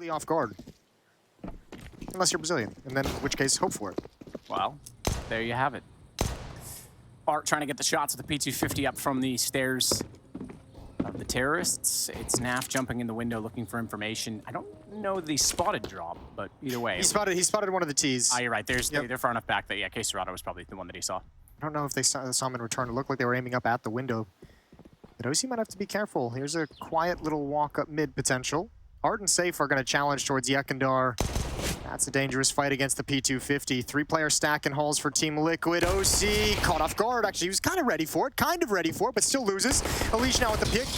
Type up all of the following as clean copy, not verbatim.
completely off guard. Unless you're Brazilian, and then in which case, hope for it. Well, there you have it. Art trying to get the shots of the P250 up from the stairs of the terrorists. It's Naf jumping in the window looking for information. I don't know the spotted drop, but either way. He spotted one of the T's. Ah, you're right. They're far enough back that, yeah, Queserado was probably the one that he saw. I don't know if they saw him in return. It looked like they were aiming up at the window. But OC might have to be careful. Here's a quiet little walk up mid potential. Art and Safe are going to challenge towards Yekindar. That's a dangerous fight against the P250. Three-player stack and halls for Team Liquid. OC caught off guard. Actually, he was kind of ready for it, but still loses. EliGE now at the pick.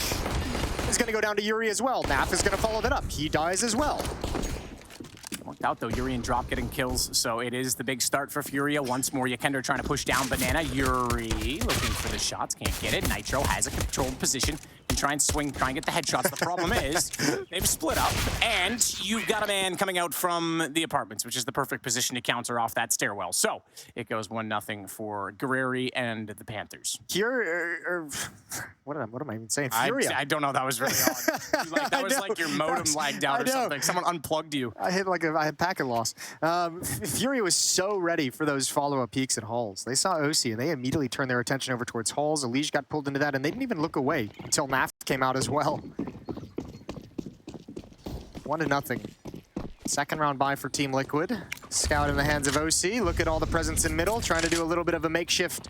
Is going to go down to Yuri as well. Naf is going to follow that up. He dies as well. Worked out though, Yuri and Drop getting kills, so it is the big start for FURIA. Once more, Yekindar trying to push down Banana. Yuri looking for the shots, can't get it. Nitro has a controlled position. You try and swing, try and get the headshots. The problem is, they've split up, and you've got a man coming out from the apartments, which is the perfect position to counter off that stairwell. So, it goes 1-0 for Guerreri and the Panthers. Here, what am I even saying? FURIA. I don't know, that was really odd. Like, that was like your modem lagged out or something. Someone unplugged you. I had packet loss. FURIA was so ready for those follow-up peeks at halls. They saw OC, and they immediately turned their attention over towards halls. EliGE got pulled into that, and they didn't even look away until Naf came out as well. 1-0. Second round bye for Team Liquid. Scout in the hands of OC. Look at all the presence in middle, trying to do a little bit of a makeshift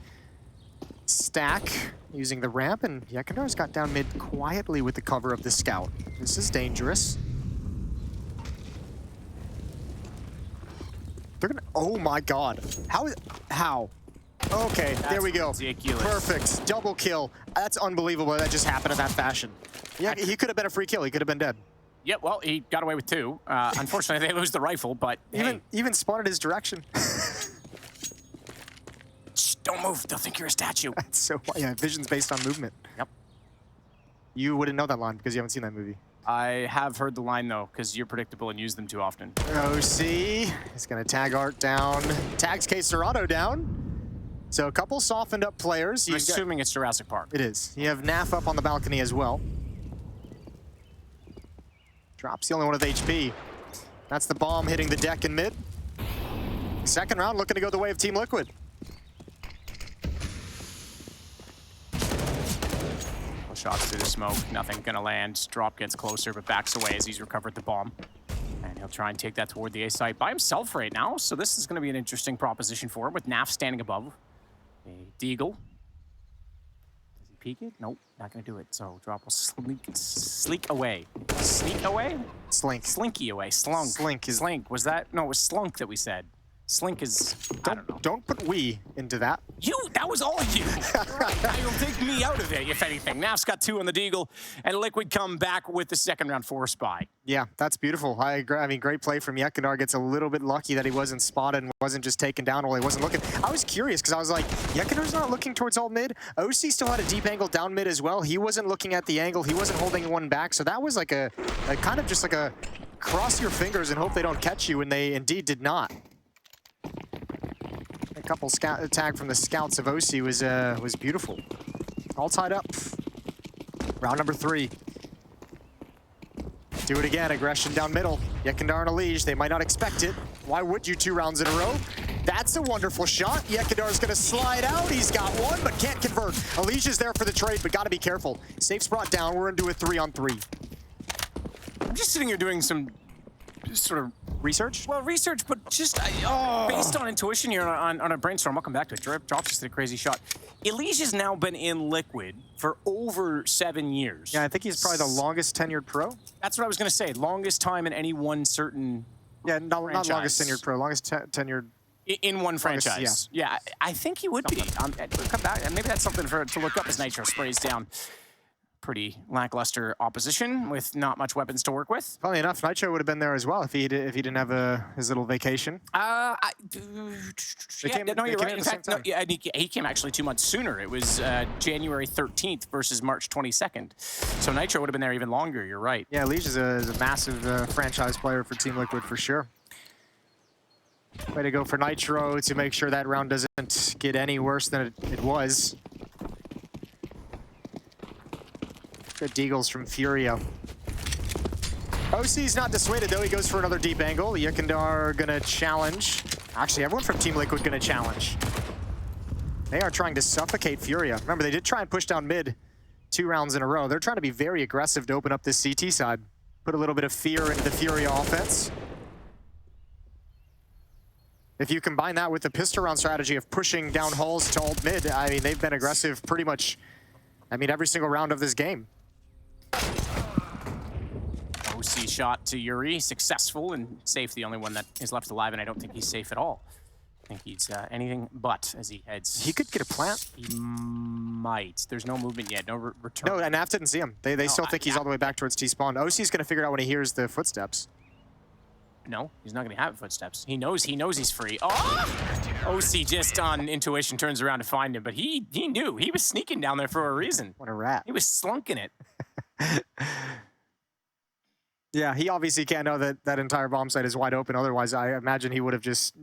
stack using the ramp, and Yekindar's got down mid quietly with the cover of the Scout. This is dangerous. They're gonna, oh my god. How? Okay, That's there we go. ridiculous. Perfect, double kill. That's unbelievable that just happened in that fashion. Yeah, he could have been a free kill, he could have been dead. Yeah, well, he got away with 2. Unfortunately, they lose the rifle, but Even spotted his direction. Shh, don't move, they'll think you're a statue. That's so, yeah, vision's based on movement. Yep. You wouldn't know that line because you haven't seen that movie. I have heard the line, though, because you're predictable and use them too often. OC is going to tag Art down. Tags Queserado down. So a couple softened up players. I'm assuming it's Jurassic Park. It is. You have Naf up on the balcony as well. Drop's the only one with HP. That's the bomb hitting the deck in mid. Second round looking to go the way of Team Liquid. Shots through the smoke, nothing gonna land. Drop gets closer, but backs away as he's recovered the bomb. And he'll try and take that toward the A site by himself right now, so this is gonna be an interesting proposition for him with Naf standing above. A Deagle. Does he peek it? Nope, not gonna do it. So Drop will sleek away. Sneak away? Slink. Slinky away. Slunk. Slink is... Slink. Was that? No, it was slunk that we said. Slink is, I don't know. Don't put we into that. That was all you. Right. You'll take me out of it, if anything. Naf's got 2 on the Deagle, and Liquid come back with the second round 4 spy. Yeah, that's beautiful. I agree. I mean, great play from Yekindar. Gets a little bit lucky that he wasn't spotted and wasn't just taken down while he wasn't looking. I was curious because I was like, Yekindar's not looking towards alt mid. OC still had a deep angle down mid as well. He wasn't looking at the angle. He wasn't holding one back. So that was like a kind of just like a cross your fingers and hope they don't catch you, and they indeed did not. A couple tag from the scouts of OC was beautiful. All tied up. Round number 3. Do it again. Aggression down middle. Yekindar and EliGE, they might not expect it. Why would you 2 rounds in a row? That's a wonderful shot. Yekindar's going to slide out. He's got 1, but can't convert. EliGE is there for the trade, but got to be careful. Safe's brought down. We're going to do a 3-on-3. I'm just sitting here doing some sort of research? Well, research, but just based on intuition here on a brainstorm. I'll come back to it. Drop just did a crazy shot. EliGE has now been in Liquid for over 7 years. Yeah, I think he's probably the longest tenured pro. That's what I was going to say. Longest time in any one certain not longest tenured pro, longest tenured in one franchise. Yeah, I think he would be. Come back, and maybe that's something to look up as Nitro sprays down pretty lackluster opposition with not much weapons to work with. Funny enough, Nitro would have been there as well if he didn't have his little vacation. No, you're right. In fact, no, yeah, he came actually 2 months sooner. It was January 13th versus March 22nd. So Nitro would have been there even longer. You're right. Yeah, EliGE is a massive franchise player for Team Liquid for sure. Way to go for Nitro to make sure that round doesn't get any worse than it was. Good deagles from FURIA. OC's not dissuaded though, he goes for another deep angle. Yekindar gonna challenge. Actually, everyone from Team Liquid gonna challenge. They are trying to suffocate FURIA. Remember, they did try and push down mid 2 rounds in a row. They're trying to be very aggressive to open up this CT side. Put a little bit of fear into the FURIA offense. If you combine that with the pistol round strategy of pushing down halls to ult mid, I mean, they've been aggressive pretty much, I mean, every single round of this game. OC shot to Yuri, successful and safe, the only one that is left alive, and I don't think he's safe at all. I think he's anything but as he heads. He could get a plant. He might. There's no movement yet, no return. No, and NAF didn't see him. They still think he's all the way back towards T-spawn. OC's gonna figure it out when he hears the footsteps. No, he's not gonna have footsteps. He knows he's free. Oh! OC just on intuition turns around to find him, but he knew. He was sneaking down there for a reason. What a rat. He was slunking it. Yeah, he obviously can't know that that entire bomb site is wide open. Otherwise, I imagine he would have just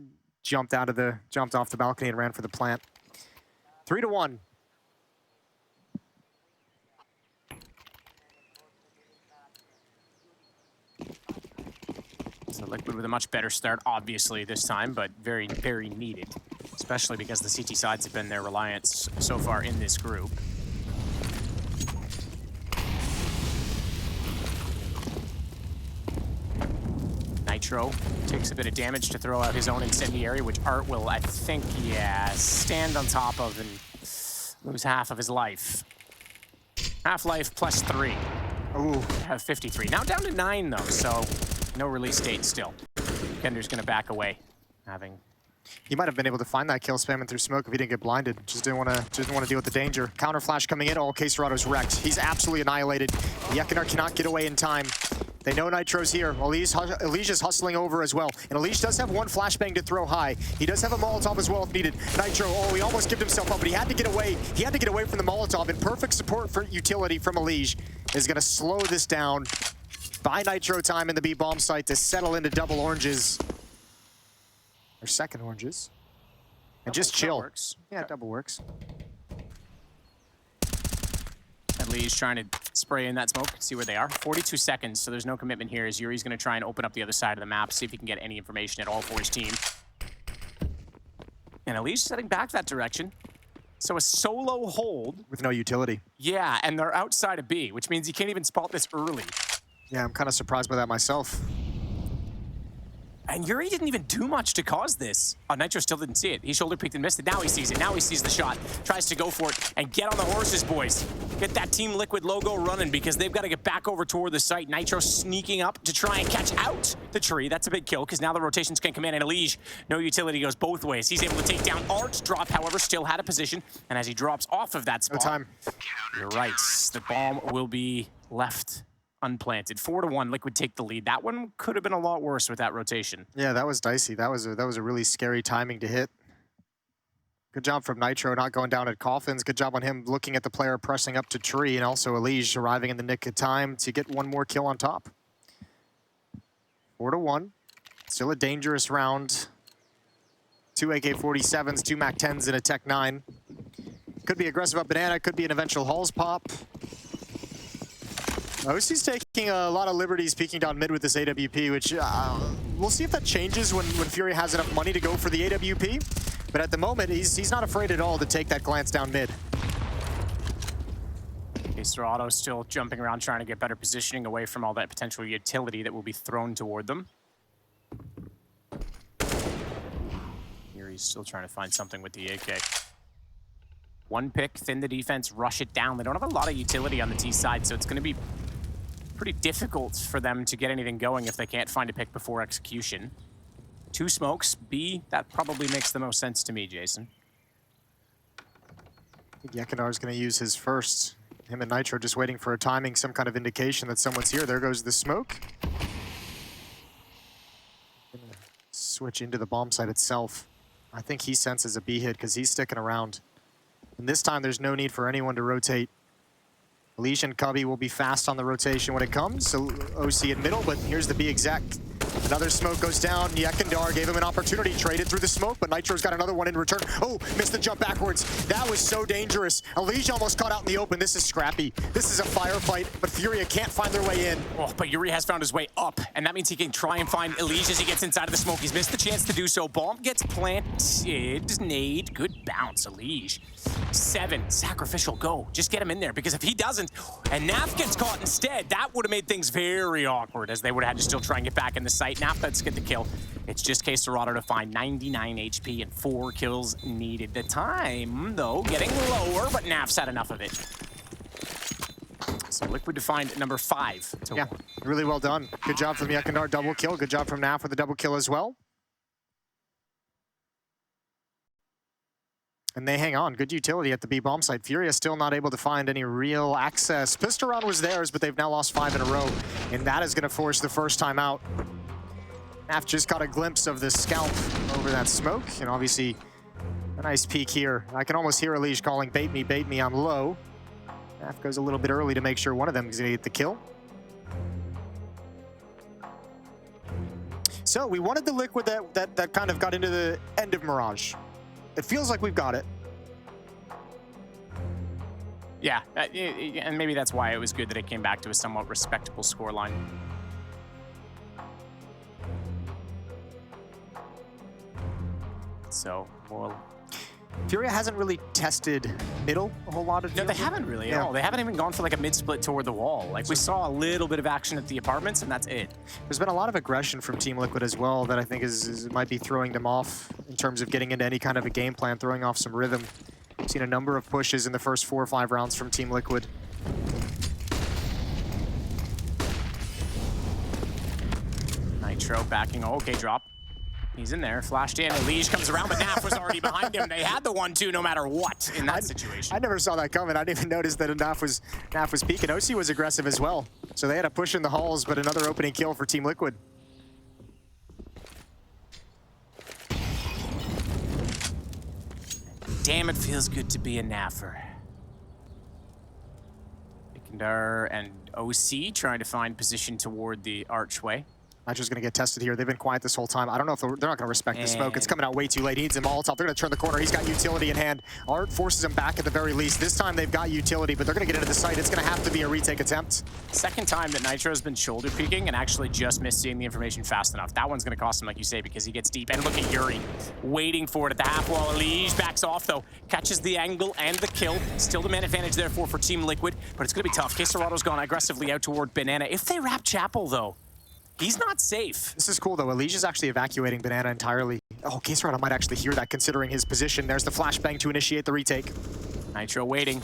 jumped off the balcony and ran for the plant. 3-1. So Liquid with a much better start, obviously, this time, but very, very needed. Especially because the CT sides have been their reliance so far in this group. Nitro takes a bit of damage to throw out his own incendiary, which Art will, I think, yeah, stand on top of and lose half of his life. Half-life plus 3. Ooh. Have 53. Now down to 9, though, so no release date still. Kender's gonna back away, having... He might have been able to find that kill spamming through smoke if he didn't get blinded. Just didn't want to deal with the danger. Counter flash coming in. Oh, Caserodo's wrecked. He's absolutely annihilated. Yekindar cannot get away in time. They know Nitro's here. EliGE is hustling over as well. And EliGE does have one flashbang to throw high. He does have a Molotov as well if needed. Nitro, oh, he almost gave himself up, but he had to get away. He had to get away from the Molotov, and perfect support for utility from EliGE is going to slow this down. Buy Nitro time in the B bomb site to settle into double oranges. Or second oranges. And just chill. Works. Yeah, double works. EliGE's trying to spray in that smoke, see where they are. 42 seconds, so there's no commitment here as Yuri's going to try and open up the other side of the map, see if he can get any information at all for his team. And EliGE's setting back that direction. So a solo hold. With no utility. Yeah, and they're outside of B, which means you can't even spot this early. Yeah, I'm kind of surprised by that myself. And Yuri didn't even do much to cause this. Oh, Nitro still didn't see it. He shoulder peeked and missed it. Now he sees it. Now he sees the shot. Tries to go for it. And get on the horses, boys. Get that Team Liquid logo running because they've got to get back over toward the site. Nitro sneaking up to try and catch out the tree. That's a big kill because now the rotations can come in. And EliGE, no utility, goes both ways. He's able to take down Art's drop, however, still had a position. And as he drops off of that spot... No time. You're right. The bomb will be left unplanted. 4-1, Liquid take the lead. That one could have been a lot worse with that rotation. Yeah, that was dicey. That was a really scary timing to hit. Good job from Nitro not going down at coffins. Good job on him looking at the player pressing up to tree, and also EliGE arriving in the nick of time to get one more kill on top. 4-1. Still a dangerous round. 2 AK-47s, 2 MAC-10s, and a Tech-9. Could be aggressive up banana, could be an eventual Halls pop. OC's taking a lot of liberties peeking down mid with this AWP, which we'll see if that changes when FURIA has enough money to go for the AWP. But at the moment, he's not afraid at all to take that glance down mid. Caserado still jumping around trying to get better positioning away from all that potential utility that will be thrown toward them. Here he's still trying to find something with the AK. One pick, thin the defense, rush it down. They don't have a lot of utility on the T side, so it's going to be pretty difficult for them to get anything going if they can't find a pick before execution. 2 smokes, B, that probably makes the most sense to me, Jason. I think Yekindar's going to use his first. Him and Nitro just waiting for a timing, some kind of indication that someone's here. There goes the smoke. Switch into the bomb site itself. I think he senses a B hit because he's sticking around. And this time there's no need for anyone to rotate. EliGE and Cubby will be fast on the rotation when it comes. So OC in middle, but here's the B exec. Another smoke goes down. Yekindar gave him an opportunity, traded through the smoke, but Nitro's got another one in return. Oh, missed the jump backwards. That was so dangerous. EliGE almost caught out in the open. This is scrappy. This is a firefight, but FURIA can't find their way in. Oh, but Yuri has found his way up, and that means he can try and find EliGE as he gets inside of the smoke. He's missed the chance to do so. Bomb gets planted. Nade. Good bounce, EliGE. 7. Sacrificial go. Just get him in there, because if he doesn't, and Naf gets caught instead, that would have made things very awkward, as they would have had to still try and get back in the site. Naf does get the kill. It's just Quesarado to find 99 HP and 4 kills needed. The time, though, getting lower, but Naf's had enough of it. So Liquid to find number 5. Yeah, really well done. Good job from Yekindar, double kill. Good job from Naf with the double kill as well. And they hang on. Good utility at the B bomb site. FURIA still not able to find any real access. Pistol round was theirs, but they've now lost 5 in a row. And that is going to force the first time out. Naf just caught a glimpse of the scalp over that smoke. And obviously, a nice peek here. I can almost hear EliGE calling, bait me, I'm low. Naf goes a little bit early to make sure one of them is going to get the kill. So we wanted the Liquid that kind of got into the end of Mirage. It feels like we've got it. Yeah, and maybe that's why it was good that it came back to a somewhat respectable scoreline. So, well... FURIA hasn't really tested middle a whole lot of. No, they haven't really at all. They haven't even gone for like a mid-split toward the wall. Like, we saw a little bit of action at the apartments, and that's it. There's been a lot of aggression from Team Liquid as well that I think might be throwing them off in terms of getting into any kind of a game plan, throwing off some rhythm. We've seen a number of pushes in the first 4 or 5 rounds from Team Liquid. Nitro backing. Oh, okay, drop. He's in there, flashed in. EliGE comes around, but Naf was already behind him. They had the 1-2 no matter what in that situation. I never saw that coming. I didn't even notice that Naf was peeking. OC was aggressive as well. So they had a push in the halls, but another opening kill for Team Liquid. Damn, it feels good to be a Naffer. Yekindar and OC trying to find position toward the archway. Nitro's going to get tested here. They've been quiet this whole time. I don't know if they're not going to respect the smoke. It's coming out way too late. He needs a Molotov. They're going to turn the corner. He's got utility in hand. Art forces him back at the very least. This time they've got utility, but they're going to get into the site. It's going to have to be a retake attempt. Second time that Nitro's been shoulder peeking and actually just missed seeing the information fast enough. That one's going to cost him, like you say, because he gets deep. And look at Yuri waiting for it at the half wall. EliGE backs off, though. Catches the angle and the kill. Still the man advantage, therefore, for Team Liquid, but it's going to be tough. Quesarado's gone aggressively out toward Banana. If they wrap Chapel, though, he's not safe. This is cool, though. EliGE is actually evacuating Banana entirely. Oh, Quesarado might actually hear that, considering his position. There's the flashbang to initiate the retake. Nitro waiting.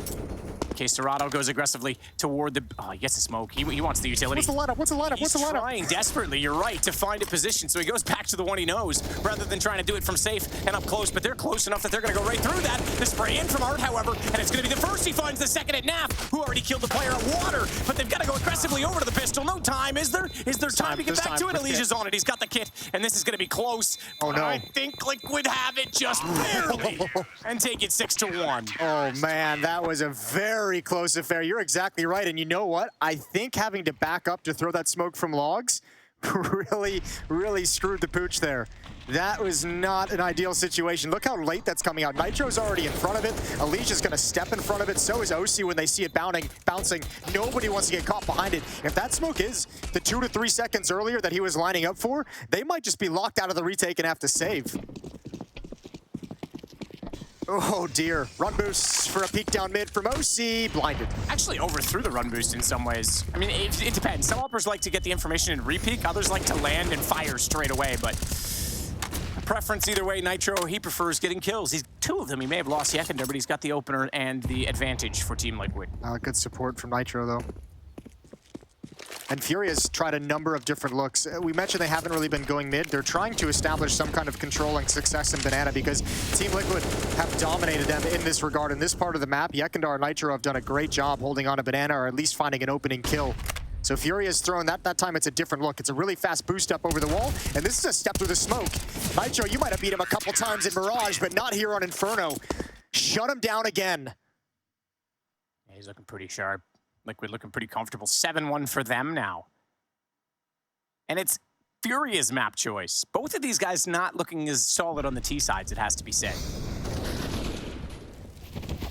Quesarado goes aggressively toward the... Oh, he gets the smoke. He wants the utility. What's the lineup? What's the lineup? What's the lineup? He's trying desperately, you're right, to find a position. So he goes back to the one he knows, rather than trying to do it from safe and up close. But they're close enough that they're going to go right through that. The spray in from Art, however, and it's going to be the first. He finds the second at Naf, who already killed the player at Water. But they've got to go aggressively over to the pistol. No time, is there? Is there time to get back to it? EliGE's on it. He's got the kit, and this is going to be close. Oh, no. I think Liquid have it just barely and take it 6-1. Oh, man, that was a very close affair. You're exactly right, and you know what? I think having to back up to throw that smoke from logs really screwed the pooch there. That was not an ideal situation. Look how late that's coming out. Nitro's already in front of it. EliGE is going to step in front of it. So is OC when they see it bouncing. Nobody wants to get caught behind it. If that smoke is the 2 to 3 seconds earlier that he was lining up for, they might just be locked out of the retake and have to save. Oh dear, run boosts for a peek down mid from OC, blinded. Actually overthrew the run boost in some ways. I mean, it depends. Some uppers like to get the information and re-peek, others like to land and fire straight away, but preference either way. Nitro, he prefers getting kills. He's 2 of them. He may have lost Yekindar, but he's got the opener and the advantage for Team Liquid. Good support from Nitro, though. And FURIA's tried a number of different looks. We mentioned they haven't really been going mid. They're trying to establish some kind of controlling success in Banana because Team Liquid have dominated them in this regard. In this part of the map, Yekindar and Nitro have done a great job holding on to Banana, or at least finding an opening kill. So FURIA's thrown that time. It's a different look. It's a really fast boost up over the wall, and this is a step through the smoke. Nitro, you might have beat him a couple times in Mirage, but not here on Inferno. Shut him down again. Yeah, he's looking pretty sharp. Liquid looking pretty comfortable. 7-1 for them now. And it's FURIA's map choice. Both of these guys not looking as solid on the T sides, it has to be said.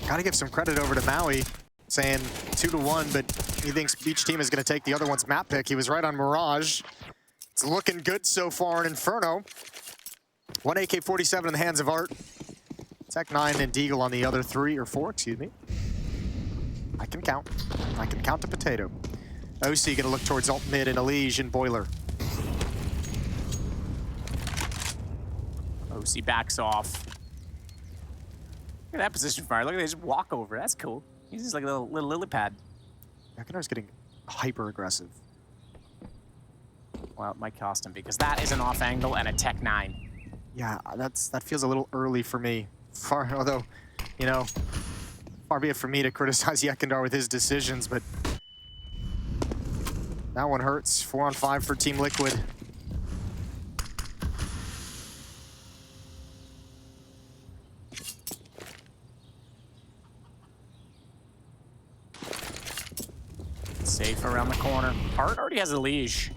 Gotta give some credit over to Maui, saying 2-1, but he thinks each team is gonna take the other one's map pick. He was right on Mirage. It's looking good so far in Inferno. One AK-47 in the hands of Art. Tech 9 and Deagle on the other 3 or 4, excuse me. I can count. I can count a potato. OC gonna look towards alt mid and EliGE and Boiler. OC backs off. Look at that position fire. Look at that, just walk over. That's cool. He's just like a little lily pad. Yakinar's getting hyper aggressive. Well, it might cost him because that is an off angle and a Tech 9. Yeah, that feels a little early for me. Although, you know, far be it from me to criticize Yekindar with his decisions, but that one hurts. 4-on-5 for Team Liquid. Safe around the corner. Art already has EliGE.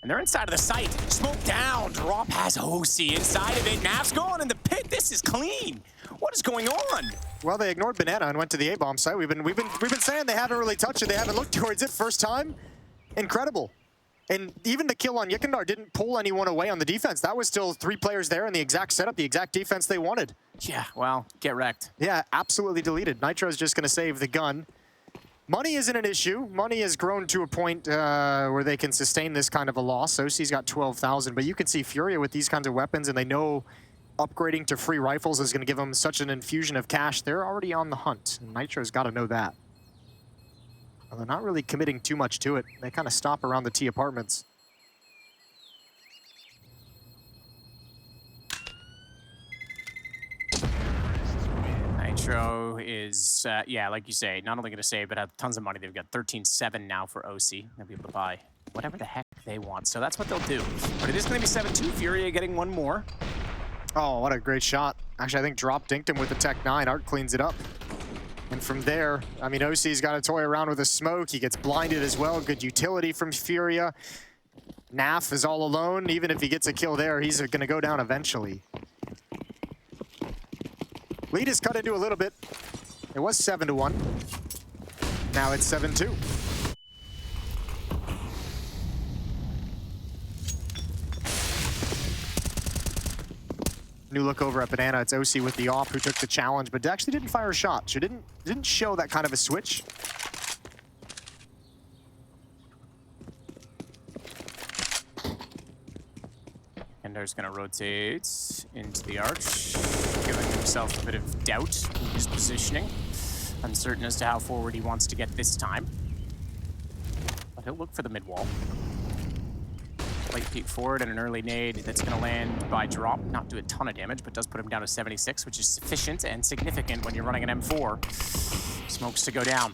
And they're inside of the site. Smoke down. Drop has OC inside of it. Nav's gone in the pit. This is clean. What is going on? Well, they ignored Banana and went to the A-bomb site. We've been saying they haven't really touched it. They haven't looked towards it. First time, incredible. And even the kill on Yekindar didn't pull anyone away on the defense. That was still 3 players there in the exact setup, the exact defense they wanted. Yeah, well, get wrecked. Yeah, absolutely deleted. Nitro's just gonna save the gun. Money isn't an issue. Money has grown to a point where they can sustain this kind of a loss. OC's got 12,000, but you can see FURIA with these kinds of weapons, and they know upgrading to free rifles is going to give them such an infusion of cash. They're already on the hunt, and Nitro's got to know that. Well, they're not really committing too much to it. They kind of stop around the T apartments. Nitro is, yeah, like you say, not only going to save, but have tons of money. They've got 13-7 now for OC. They'll be able to buy whatever the heck they want. So that's what they'll do. But it is going to be 7-2. FURIA getting one more. Oh, what a great shot. Actually, I think Drop dinked him with the Tech 9. Art cleans it up. And from there, I mean, OC's got to toy around with a smoke. He gets blinded as well. Good utility from FURIA. Naf is all alone. Even if he gets a kill there, he's going to go down eventually. Lead is cut into a little bit. It was 7-1. Now it's 7-2. New look over at Banana. It's OC with the off who took the challenge, but actually didn't fire a shot. She didn't show that kind of a switch. Ender's gonna rotate into the arch, giving himself a bit of doubt in his positioning. Uncertain as to how forward he wants to get this time. But he'll look for the mid wall. Late peek forward and an early nade that's gonna land by Drop. Not do a ton of damage, but does put him down to 76, which is sufficient and significant when you're running an M4. Smokes to go down.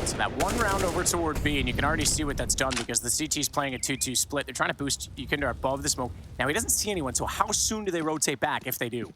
So that one round over toward B, and you can already see what that's done because the CT's playing a 2-2 split. They're trying to boost Yekindar above the smoke. Now, he doesn't see anyone, so how soon do they rotate back if they do?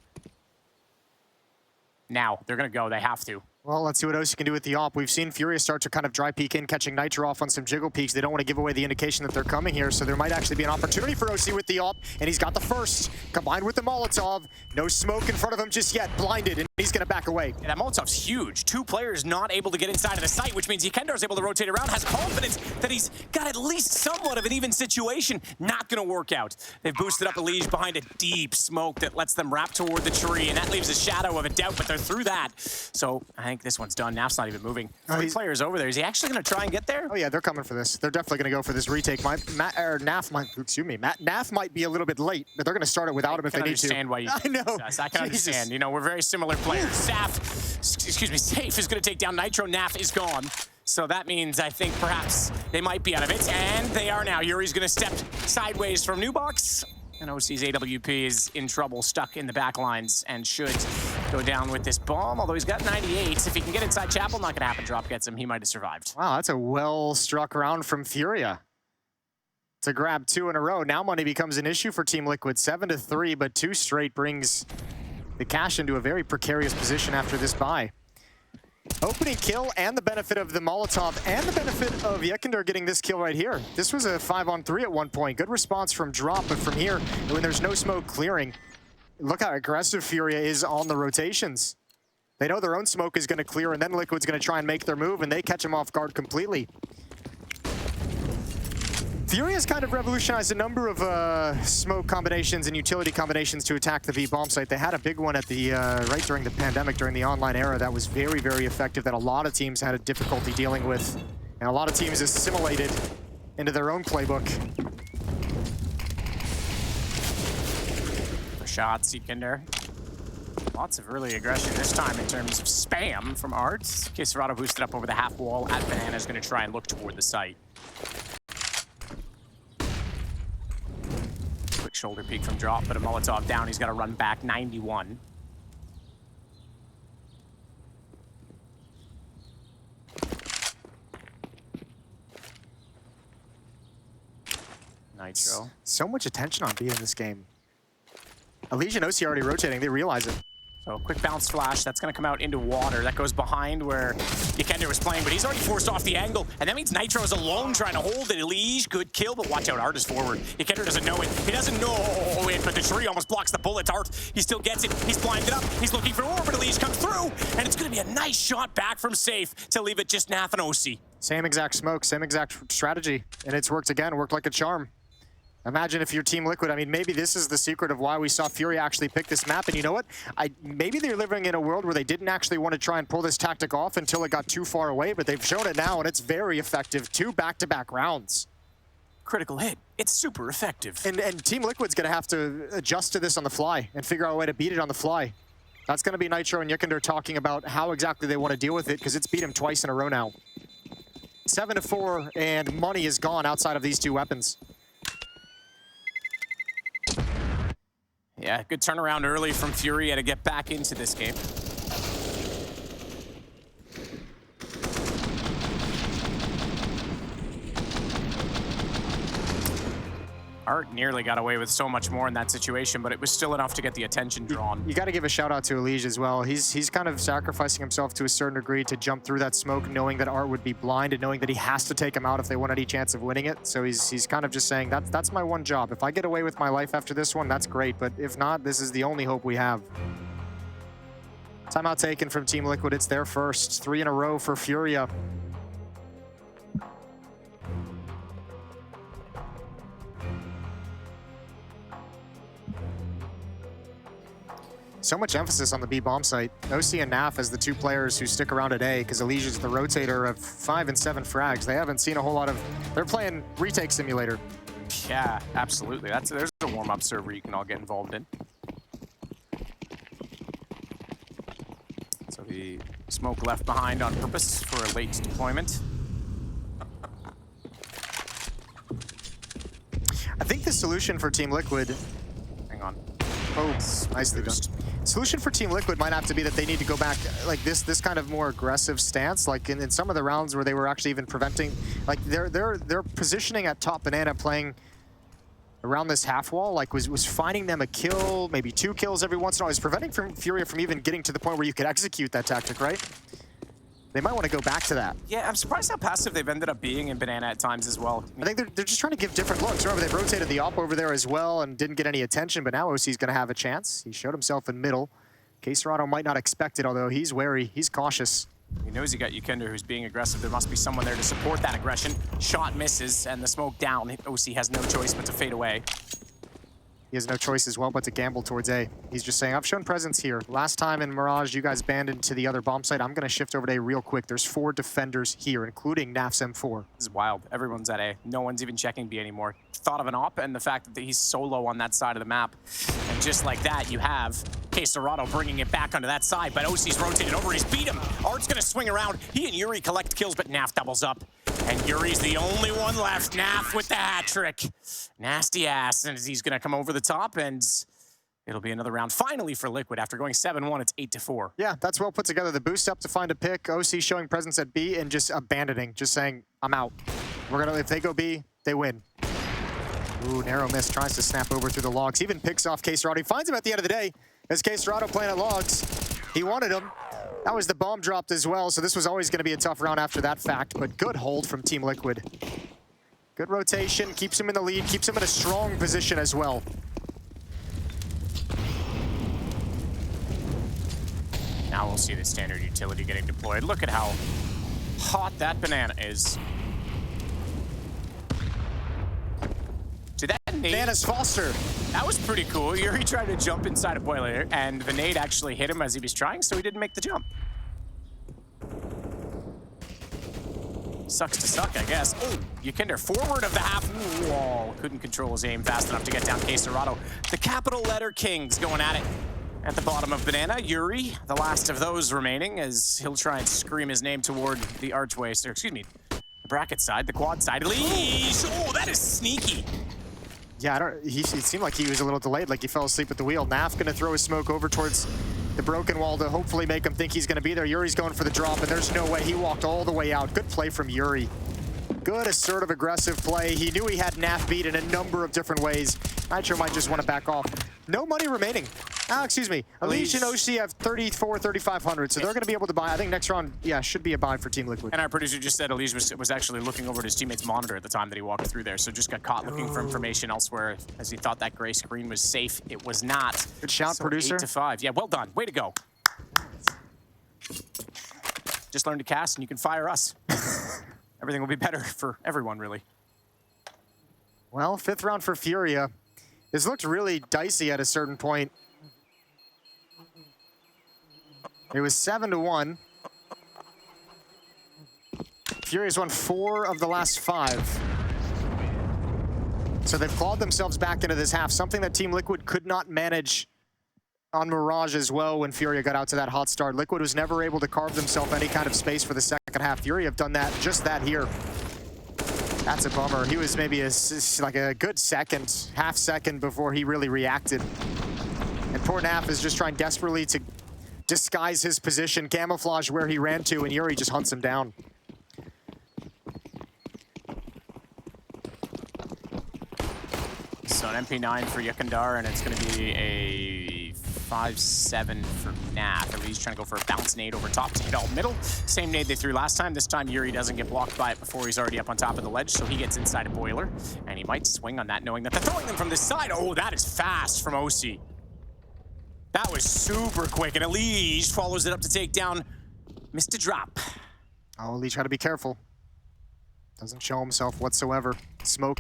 Now, they're going to go. They have to. Well, let's see what OC can do with the op. We've seen FURIA start to kind of dry peek in, catching Nitro off on some jiggle peeks. They don't want to give away the indication that they're coming here, so there might actually be an opportunity for OC with the op, and he's got the first, combined with the Molotov. No smoke in front of him just yet, blinded, and he's going to back away. Yeah, that Molotov's huge. 2 players not able to get inside of the site, which means Yekendar's able to rotate around, has confidence that he's got at least somewhat of an even situation. Not going to work out. They've boosted up EliGE behind a deep smoke that lets them wrap toward the tree, and that leaves a shadow of a doubt, but they're through that. So I think this one's done. Naf's not even moving. 3 players over there. Is he actually going to try and get there? Oh yeah, they're coming for this. They're definitely going to go for this retake. Naf might be a little bit late, but they're going to start it without him if they need to. I understand why you I know. I can understand. You know, we're very similar players. Safe is going to take down Nitro. Naf is gone. So that means I think perhaps they might be out of it. And they are now. Yuri's going to step sideways from New Box. And OC's AWP is in trouble, stuck in the back lines, and should go down with this bomb, although he's got 98. If he can get inside Chapel, not gonna happen. Drop gets him, he might have survived. Wow, that's a well-struck round from FURIA to grab 2 in a row. Now money becomes an issue for Team Liquid. 7-3, but 2 straight brings the cash into a very precarious position after this bye. Opening kill and the benefit of the Molotov and the benefit of Yekindar getting this kill right here. This was a 5-on-3 at one point. Good response from Drop, but from here, when there's no smoke clearing, look how aggressive FURIA is on the rotations. They know their own smoke is going to clear, and then Liquid's going to try and make their move, and they catch him off guard completely. FURIA's kind of revolutionized a number of smoke combinations and utility combinations to attack the V bomb site. They had a big one at the right during the pandemic, during the online era, that was very, very effective, that a lot of teams had a difficulty dealing with, and a lot of teams assimilated into their own playbook. For shots, Yekindar. Lots of early aggression this time in terms of spam from Arts. Caserado boosted up over the half wall at Banana is going to try and look toward the site. Quick shoulder peek from Drop, but a Molotov down. He's got to run back 91. Nitro. So much attention on B in this game. EliGE and OC already rotating. They realize it. So quick bounce flash, that's going to come out into water. That goes behind where Yekindar was playing, but he's already forced off the angle. And that means Nitro is alone trying to hold it. EliGE, good kill, but watch out, Art is forward. Yekindar doesn't know it. He doesn't know it, but the tree almost blocks the bullet. Art, he still gets it. He's blinded up. He's looking for more, but EliGE comes through. And it's going to be a nice shot back from safe to leave it just Nath and OC. Same exact smoke, same exact strategy. And it's worked again, worked like a charm. Imagine if you're Team Liquid. I mean, maybe this is the secret of why we saw FURIA actually pick this map. And you know what? Maybe they're living in a world where they didn't actually want to try and pull this tactic off until it got too far away, but they've shown it now, and it's very effective. 2 back-to-back rounds. Critical hit. It's super effective. And Team Liquid's going to have to adjust to this on the fly and figure out a way to beat it on the fly. That's going to be Nitro and Yekindar talking about how exactly they want to deal with it, because it's beat him twice in a row now. 7-4, and money is gone outside of these 2 weapons. Yeah, good turnaround early from FURIA to get back into this game. Art nearly got away with so much more in that situation, but it was still enough to get the attention drawn. You got to give a shout out to EliGE as well. He's kind of sacrificing himself to a certain degree to jump through that smoke, knowing that Art would be blind and knowing that he has to take him out if they want any chance of winning it. So he's kind of just saying, that's my one job. If I get away with my life after this one, that's great. But if not, this is the only hope we have. Timeout taken from Team Liquid. It's their first. 3 in a row for FURIA. So much emphasis on the B bomb site. OC and Naf as the 2 players who stick around at A, because EliGE is the rotator of 5 and 7 frags. They haven't seen a whole lot of... They're playing retake simulator. Yeah, absolutely. There's a warm-up server you can all get involved in. So the smoke left behind on purpose for a late deployment. I think the solution for Team Liquid... Hang on. Oh, nicely done. Solution for Team Liquid might have to be that they need to go back like this kind of more aggressive stance, like in some of the rounds where they were actually even preventing, like their positioning at top Banana, playing around this half wall, like was finding them a kill, maybe 2 kills every once in a while. It was preventing FURIA from even getting to the point where you could execute that tactic, right? They might want to go back to that. Yeah, I'm surprised how passive they've ended up being in Banana at times as well. I think they're just trying to give different looks. Remember, they rotated the op over there as well and didn't get any attention, but now OC's going to have a chance. He showed himself in middle. Caserado might not expect it, although he's wary. He's cautious. He knows he got Yekindar, who's being aggressive. There must be someone there to support that aggression. Shot misses, and the smoke down. OC has no choice but to fade away. He has no choice as well but to gamble towards A. He's just saying, I've shown presence here. Last time in Mirage, you guys banned into the other bomb site. I'm going to shift over to A real quick. There's 4 defenders here, including Naf's M4. This is wild. Everyone's at A. No one's even checking B anymore. Thought of an op and the fact that he's solo on that side of the map. And just like that, you have Caserado bringing it back onto that side, but OC's rotated over. He's beat him. Art's going to swing around. He and Yuri collect kills, but Naf doubles up. And Yuri's the only one left. Naf with the hat trick. Nasty ass. And he's going to come over the top, and it'll be another round finally for Liquid. After going 7-1, it's 8-4. Yeah, that's well put together. The boost up to find a pick. OC showing presence at B and just abandoning, just saying, I'm out. If they go B, they win. Ooh, narrow miss. Tries to snap over through the logs. Even picks off Caserado. He finds him at the end of the day. As Caserado playing at logs. He wanted him. That was the bomb dropped as well, so this was always going to be a tough round after that fact, but good hold from Team Liquid. Good rotation, keeps him in the lead, keeps him in a strong position as well. Now we'll see the standard utility getting deployed. Look at how hot that banana is. Did that nade? Bananas Foster. That was pretty cool. Yuri tried to jump inside a boiler, and the nade actually hit him as he was trying, so he didn't make the jump. Sucks to suck, I guess. Oh, Yukender forward of the half wall. Couldn't control his aim fast enough to get down K-Serrato. The capital letter Kings going at it. At the bottom of Banana, Yuri, the last of those remaining, as he'll try and scream his name toward the archway, or excuse me, the bracket side, the quad side. EliGE! Oh, that is sneaky. Yeah, it seemed like he was a little delayed, like he fell asleep at the wheel. Naf gonna throw his smoke over towards the broken wall to hopefully make him think he's gonna be there. Yuri's going for the drop, and there's no way. He walked all the way out. Good play from Yuri. Good, assertive, aggressive play. He knew he had Naf beat in a number of different ways. Nitro might just want to back off. No money remaining. Excuse me. EliGE and OC have 3,500, so they're going to be able to buy. I think next round, yeah, should be a buy for Team Liquid. And our producer just said EliGE was actually looking over at his teammate's monitor at the time that he walked through there, so just got caught looking for information elsewhere as he thought that gray screen was safe. It was not. Good shout, so producer. 8-5. Yeah, well done. Way to go. Just learn to cast and you can fire us. Everything will be better for everyone, really. Well, 5th round for FURIA. This looked really dicey at a certain point. It was 7-1. FURIA's won 4 of the last 5. So they've clawed themselves back into this half, something that Team Liquid could not manage on Mirage as well when FURIA got out to that hot start. Liquid was never able to carve themselves any kind of space for the second half. FURIA have done that, just that here. That's a bummer. He was maybe like a good second, half second before he really reacted. And poor Naf is just trying desperately to disguise his position, camouflage where he ran to, and Yuri just hunts him down. So an MP9 for Yukender, and it's going to be a 5-7 for Naf. EliGE trying to go for a bounce nade over top to hit all middle. Same nade they threw last time. This time Yuri doesn't get blocked by it before he's already up on top of the ledge, so he gets inside a boiler. And he might swing on that, knowing that they're throwing them from this side. Oh, that is fast from OC. That was super quick, and EliGE follows it up to take down Mr. Drop. Oh, EliGE try to be careful. Doesn't show himself whatsoever. Smoke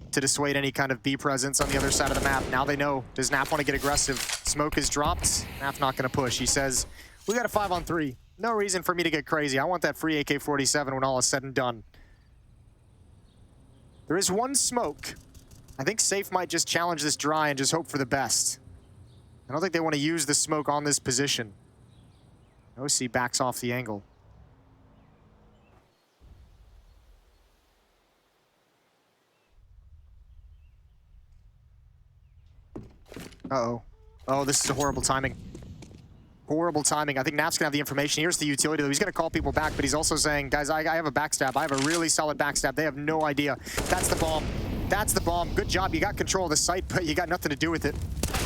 to dissuade any kind of B presence on the other side of the map. Now they know. Does Naf want to get aggressive? Smoke is dropped. Naf not going to push. He says, we got a 5-on-3. No reason for me to get crazy. I want that free AK-47 when all is said and done. There is one smoke. I think Safe might just challenge this dry and just hope for the best. I don't think they want to use the smoke on this position. OC backs off the angle. Uh-oh. Oh, this is a horrible timing. Horrible timing. I think Naf's gonna have the information. Here's the utility, though. He's gonna call people back, but he's also saying, guys, I have a backstab. I have a really solid backstab. They have no idea. That's the bomb. That's the bomb. Good job. You got control of the site, but you got nothing to do with it.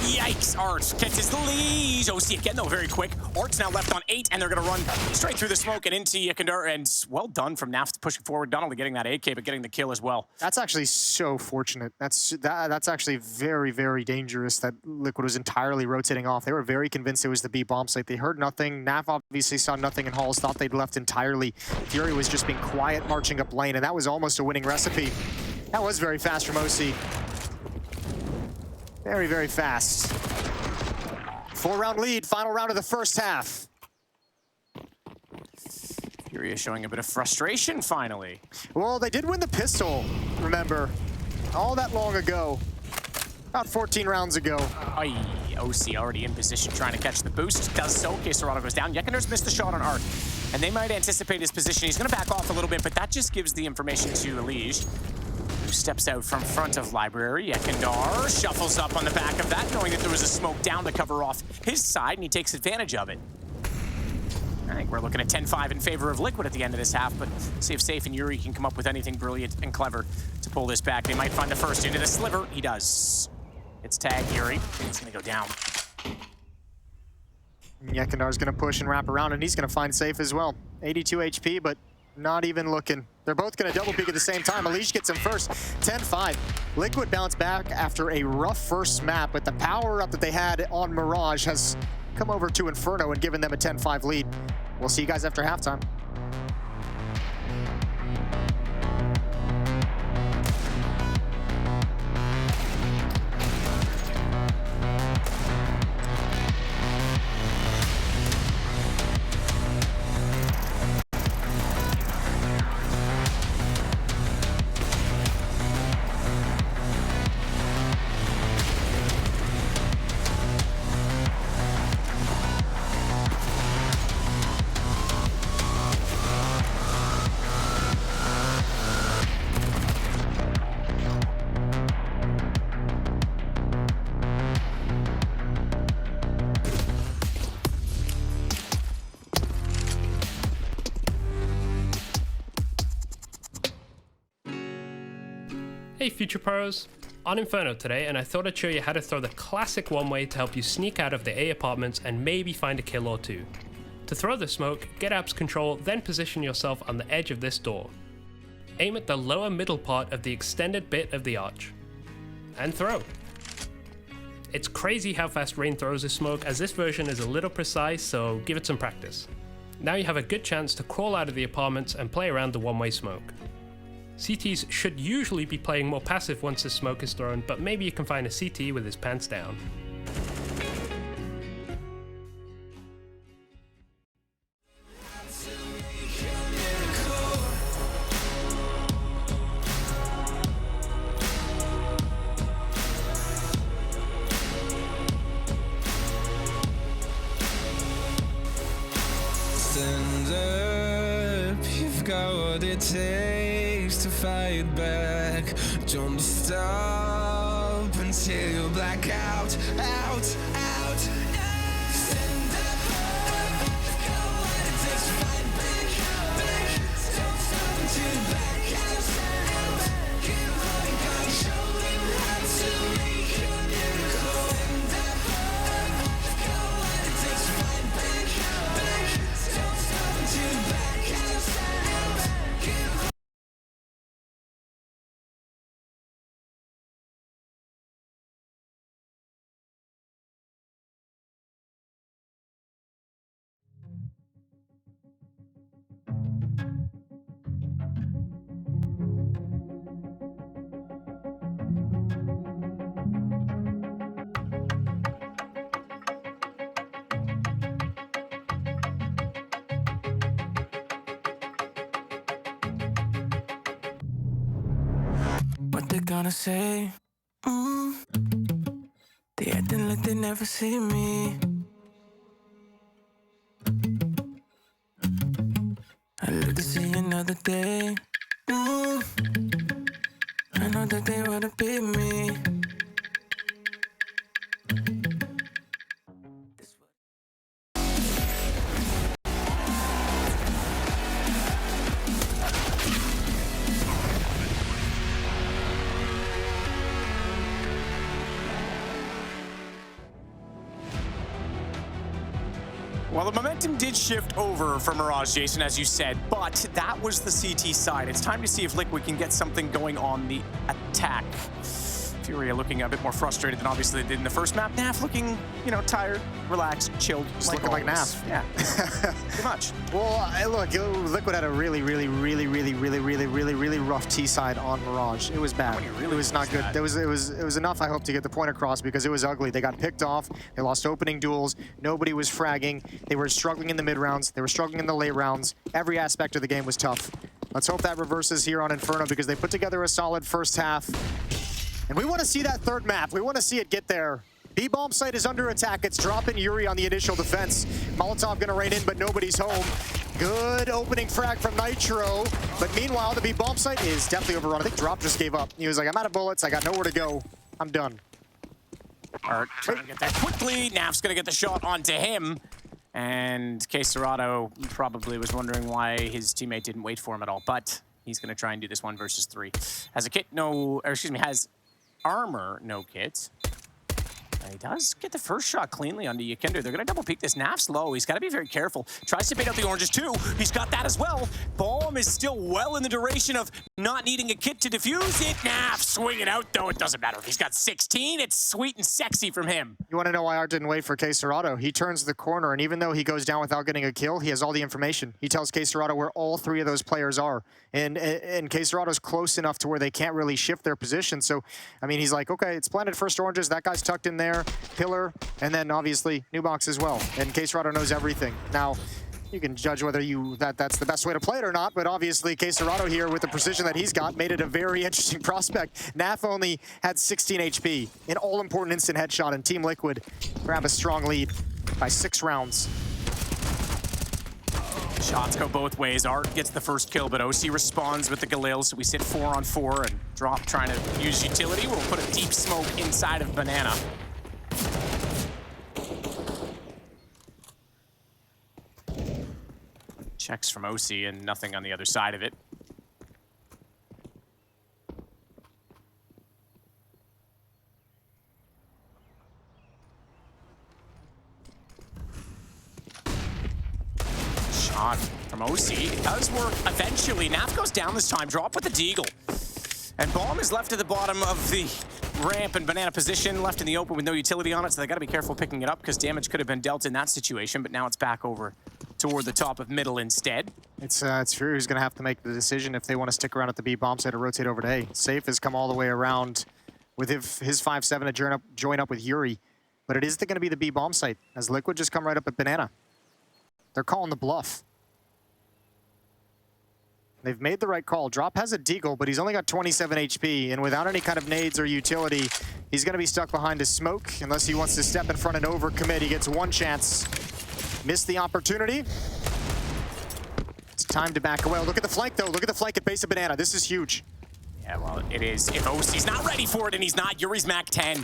Yikes, Art catches the lead. OC again, though, very quick. Art's now left on 8, and they're going to run straight through the smoke and into Yukender. And well done from Naf pushing forward, not only getting that AK, but getting the kill as well. That's actually so fortunate. That's actually very, very dangerous that Liquid was entirely rotating off. They were very convinced it was the B bomb site. They heard nothing. Naf obviously saw nothing in halls, thought they'd left entirely. Fury was just being quiet, marching up lane, and that was almost a winning recipe. That was very fast from OC. Very, very fast. 4-round lead, final round of the first half. FURIA showing a bit of frustration, finally. Well, they did win the pistol, remember, all that long ago. About 14 rounds ago. Aye, OC already in position, trying to catch the boost. Does so. K-Serrato goes down. Yukender's missed the shot on Art. And they might anticipate his position. He's going to back off a little bit, but that just gives the information to EliGE, who steps out from front of Library. Yukender shuffles up on the back of that, knowing that there was a smoke down to cover off his side, and he takes advantage of it. I think we're looking at 10-5 in favor of Liquid at the end of this half, but see if Safe and Yuri can come up with anything brilliant and clever to pull this back. They might find the first into the sliver. He does. It's tagged Yuri. It's going to go down. Yekendar's going to push and wrap around, and he's going to find safe as well. 82 HP, but not even looking. They're both going to double peek at the same time. EliGE gets him first, 10-5. Liquid bounced back after a rough first map, but the power-up that they had on Mirage has come over to Inferno and given them a 10-5 lead. We'll see you guys after halftime. Hey Future Pros, on Inferno today, and I thought I'd show you how to throw the classic one-way to help you sneak out of the A apartments and maybe find a kill or two. To throw the smoke, get apps control, then position yourself on the edge of this door. Aim at the lower middle part of the extended bit of the arch. And throw. It's crazy how fast Rain throws his smoke, as this version is a little precise, so give it some practice. Now you have a good chance to crawl out of the apartments and play around the one-way smoke. CTs should usually be playing more passive once the smoke is thrown, but maybe you can find a CT with his pants down. Stand up, you've got what it takes to fight back. Don't stop until you black out, out. Stand up, you've got what it takes to fight back. Don't stop until you black out. Keep holding on, show him how to make a miracle. Stand up, you've got what it takes to fight back. Don't stop until you black out. Keep what they gonna say? They acting like they never see me. I live to see another day. I know that they wanna beat me. Well, the momentum did shift over for Mirage, Jason, as you said, but that was the CT side. It's time to see if Liquid can get something going on the attack. FURIA looking a bit more frustrated than obviously they did in the first map. Naf looking, you know, tired, relaxed, chilled. Just looking like Naf. Yeah, pretty much. Well, look, Liquid had a really rough T side on Mirage. It was bad. It was not good. It was enough, I hope, to get the point across because it was ugly. They got picked off. They lost opening duels. Nobody was fragging. They were struggling in the mid rounds. They were struggling in the late rounds. Every aspect of the game was tough. Let's hope that reverses here on Inferno because they put together a solid first half. And we want to see that third map. We want to see it get there. B-bomb site is under attack. It's dropping Yuri on the initial defense. Molotov gonna rain in, but nobody's home. Good opening frag from Nitro. But meanwhile, the B-bomb site is definitely overrun. I think Drop just gave up. He was like, I'm out of bullets. I got nowhere to go. I'm done. Art trying to get that quickly. Naf's gonna get the shot onto him. And Case Serrato probably was wondering why his teammate didn't wait for him at all. But he's gonna try and do this 1 versus 3. Has a kit, no, or excuse me, has armor, no kit. And he does get the first shot cleanly onto Yekender. They're going to double peek this. Naf's low. He's got to be very careful. Tries to bait out the oranges too. He's got that as well. Bomb is still well in the duration of not needing a kit to defuse it. Naf swing it out though. It doesn't matter if he's got 16. It's sweet and sexy from him. You want to know why Art didn't wait for K-Serrato? He turns the corner, and even though he goes down without getting a kill, he has all the information. He tells K-Serrato where all three of those players are. And K-Serrato's close enough to where they can't really shift their position. So, I mean, he's like, okay, it's planted first oranges. That guy's tucked in there. Pillar, and then obviously new box as well. And K-Serrato knows everything. Now, you can judge whether that's the best way to play it or not, but obviously K-Serrato here with the precision that he's got made it a very interesting prospect. Naf only had 16 HP, an all-important instant headshot, and Team Liquid grab a strong lead by 6 rounds. Shots go both ways. Art gets the first kill, but OC responds with the Galil, so we sit 4 on 4, and Drop trying to use utility. We'll put a deep smoke inside of Banana. Checks from OC and nothing on the other side of it. Shot from OC. It does work eventually. Naf goes down this time. Drop with the Deagle. And Bomb is left at the bottom of the ramp in Banana position, left in the open with no utility on it, so they got to be careful picking it up because damage could have been dealt in that situation, but now it's back over toward the top of middle instead. It's FURIA who's going to have to make the decision if they want to stick around at the B bomb site or rotate over to A. Safe has come all the way around with his 5-7 to join up with Yuri, but it is going to be the B bomb site as Liquid just come right up at Banana. They're calling the bluff. They've made the right call. Drop has a Deagle, but he's only got 27 HP, and without any kind of nades or utility, he's going to be stuck behind a smoke unless he wants to step in front and overcommit. He gets one chance. Missed the opportunity. It's time to back away. Look at the flank, though. Look at the flank at base of Banana. This is huge. Yeah, well, it is. If OC's not ready for it, and he's not, Yuri's Mac 10.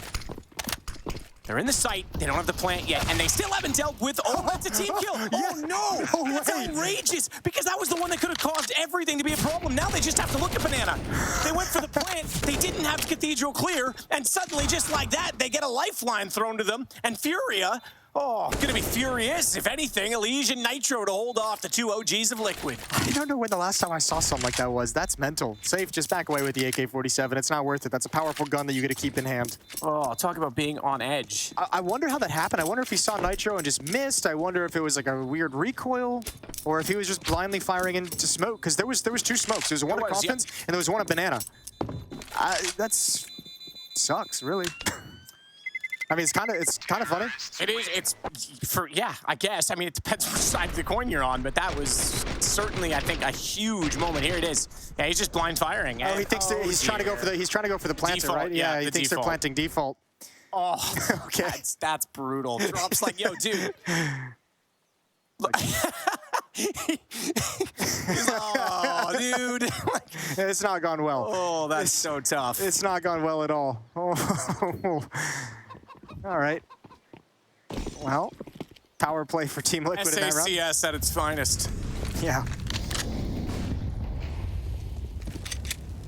They're in the site. They don't have the plant yet, and they still haven't dealt with. Oh, that's a team kill. Oh no, that's outrageous because that was the one that could have caused everything to be a problem. Now they just have to look at Banana. They went for the plant. They didn't have Cathedral clear, and suddenly, just like that, they get a lifeline thrown to them. And FURIA, oh, gonna be furious. If anything, EliGE and Nitro to hold off the 2 OGs of Liquid. I don't know when the last time I saw something like that was. That's mental. Safe, just back away with the AK-47. It's not worth it. That's a powerful gun that you get to keep in hand. Oh, talk about being on edge. I wonder how that happened. I wonder if he saw Nitro and just missed. I wonder if it was like a weird recoil, or if he was just blindly firing into smoke. Because there was 2 smokes. There was one at Coffins, and there was one at Banana. That's sucks, really. I mean, it's kind of funny. It is. It's for I guess. I mean, it depends which side of the coin you're on, but that was certainly, I think, a huge moment. Here it is. Yeah, he's just blind firing. Oh, he thinks he's trying to go for the planter, default, right? Yeah, he thinks they're planting default. Oh, okay. That's brutal. Drop's like, yo, dude. Oh, dude. It's not gone well. Oh, that's so tough. It's not gone well at all. Oh. All right. Well, power play for Team Liquid in that round. SACS at its finest. Yeah.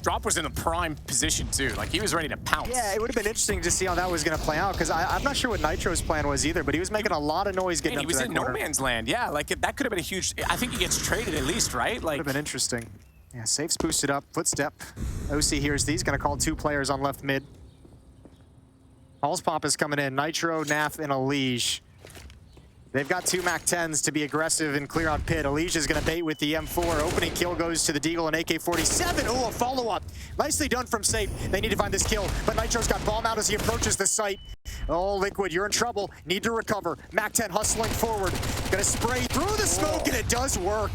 Drop was in a prime position, too. Like, he was ready to pounce. Yeah, it would have been interesting to see how that was going to play out, because I'm not sure what Nitro's plan was either, but he was making a lot of noise getting up to that corner. He was in no man's land. Yeah, like, that could have been a huge... I think he gets traded at least, right? Like, would have been interesting. Yeah, Safe's boosted up. Footstep. OC hears these. Going to call 2 players on left mid. Pulse Pop is coming in. Nitro, Naf, and EliGE. They've got 2 MAC-10s to be aggressive and clear out pit. EliGE is going to bait with the M4. Opening kill goes to the Deagle and AK-47. Oh, a follow-up. Nicely done from Safe. They need to find this kill, but Nitro's got bomb out as he approaches the site. Oh, Liquid, you're in trouble. Need to recover. MAC-10 hustling forward. Going to spray through the smoke, and it does work.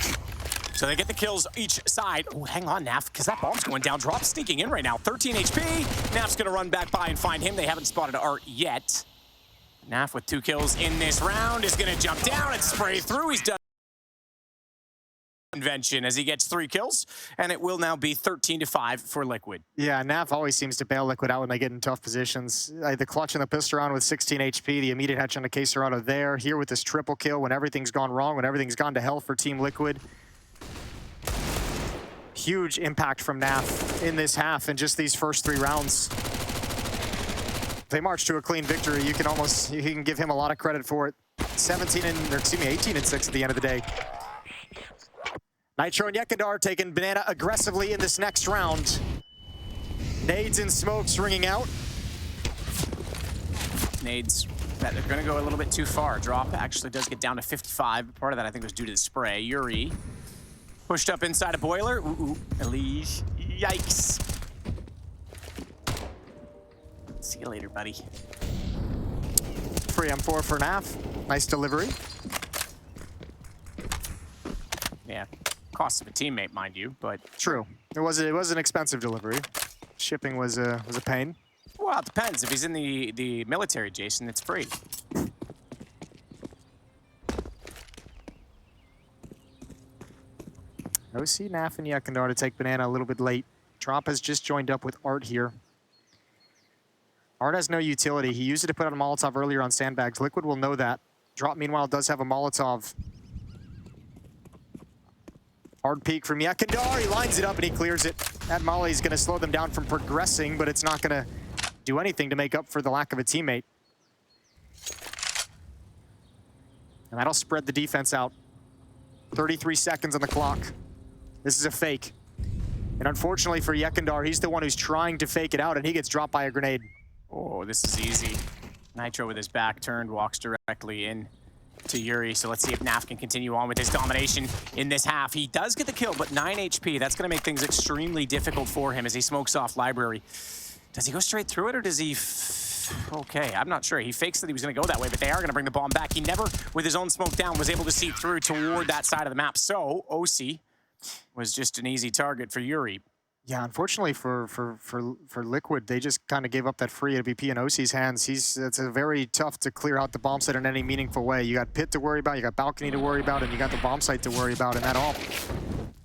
So they get the kills each side. Oh, hang on, Naf, because that bomb's going down. Drop sneaking in right now. 13 HP. Naf's going to run back by and find him. They haven't spotted Art yet. Naf with 2 kills in this round is going to jump down and spray through. He's done convention as he gets 3 kills, and it will now be 13-5 for Liquid. Yeah, Naf always seems to bail Liquid out when they get in tough positions. The clutch and the pistol round with 16 HP, the immediate hatch on the K-Serrato there. Here with this triple kill when everything's gone wrong, when everything's gone to hell for Team Liquid. Huge impact from Naf in this half in just these first 3 rounds. they march to a clean victory. You can give him a lot of credit for it. 18 and 6 at the end of the day. Nitro and Yekindar taking Banana aggressively in this next round. Nades and smokes ringing out. Nades that they're going to go a little bit too far. Drop actually does get down to 55. Part of that I think was due to the spray. Yuri pushed up inside a boiler. Ooh, EliGE. Yikes. See you later, buddy. Free M4 for NAF. Nice delivery. Yeah, cost of a teammate, mind you, but True. It was an expensive delivery. Shipping was a pain. well, it depends. If he's in the military, Jason, it's free. OC, NAF, and Yekindar to take Banana a little bit late. Drop has just joined up with Art here. Art has no utility. He used it to put out a Molotov earlier on sandbags. Liquid will know that. Drop, meanwhile, does have a Molotov. Hard peek from Yekindar. He lines it up and he clears it. That molly is going to slow them down from progressing, but it's not going to do anything to make up for the lack of a teammate. And that'll spread the defense out. 33 seconds on the clock. This is a fake. And unfortunately for Yekindar, he's the one who's trying to fake it out, and he gets dropped by a grenade. Oh, this is easy. Nitro with his back turned walks directly in to Yuri. So let's see if NAF can continue on with his domination in this half. He does get the kill, but 9 HP. That's going to make things extremely difficult for him as he smokes off library. Does he go straight through it, or does he... Okay, I'm not sure. He fakes that he was going to go that way, but they are going to bring the bomb back. He never, with his own smoke down, was able to see through toward that side of the map. So OC was just an easy target for Yuri. Yeah, unfortunately for Liquid, they just kind of gave up that free AWP in OC's hands. It's a very tough to clear out the bomb site in any meaningful way. You got pit to worry about, you got balcony to worry about, and you got the bomb site to worry about, and that all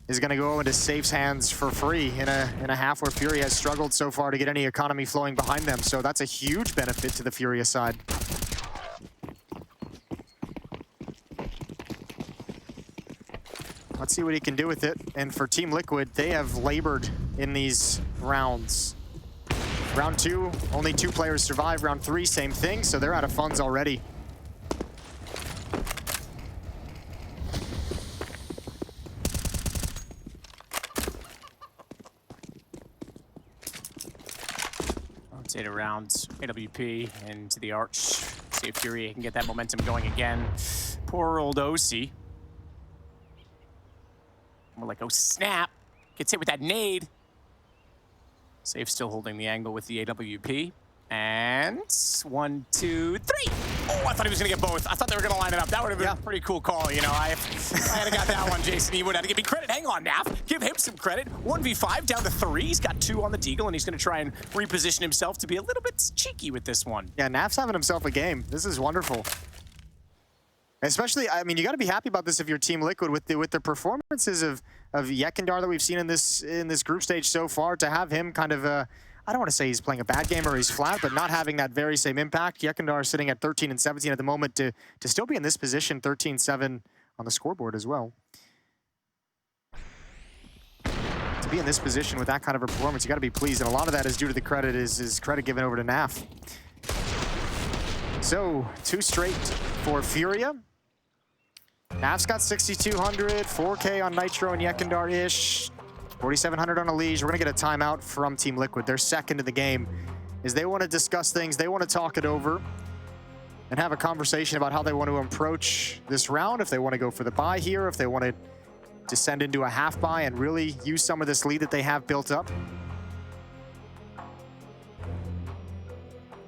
is going to go into Safe's hands for free in a half where FURIA has struggled so far to get any economy flowing behind them. So that's a huge benefit to the FURIA side. Let's see what he can do with it. And for Team Liquid, they have labored in these rounds. Round 2, only 2 players survive. Round 3, same thing, so they're out of funds already. Rotate around AWP into the arch. See if FURIA can get that momentum going again. Poor old OC. We're like, oh snap. Gets hit with that nade. Safe still holding the angle with the AWP. And 1, 2, 3. Oh, I thought he was gonna get both. I thought they were gonna line it up. That would have been a pretty cool call, you know. I had got that one, Jason. He would have to give me credit. Hang on, NAF. Give him some credit. 1v5 down to 3. He's got 2 on the deagle, and he's gonna try and reposition himself to be a little bit cheeky with this one. Yeah, NAF's having himself a game. This is wonderful. Especially, I mean, you got to be happy about this if you're Team Liquid with the performances of Yekindar that we've seen in this group stage so far. To have him kind of, I don't want to say he's playing a bad game or he's flat, but not having that very same impact. Yekindar sitting at 13 and 17 at the moment to still be in this position, 13-7 on the scoreboard as well. To be in this position with that kind of a performance, you got to be pleased, and a lot of that is due to the credit is credit given over to NAF. So 2 straight for FURIA. NAF's got 6,200, 4K on Nitro and Yekindar-ish, 4,700 on EliGE. We're gonna get a timeout from Team Liquid. They're second in the game. Is they want to discuss things, they want to talk it over, and have a conversation about how they want to approach this round, if they want to go for the buy here, if they want to descend into a half buy and really use some of this lead that they have built up.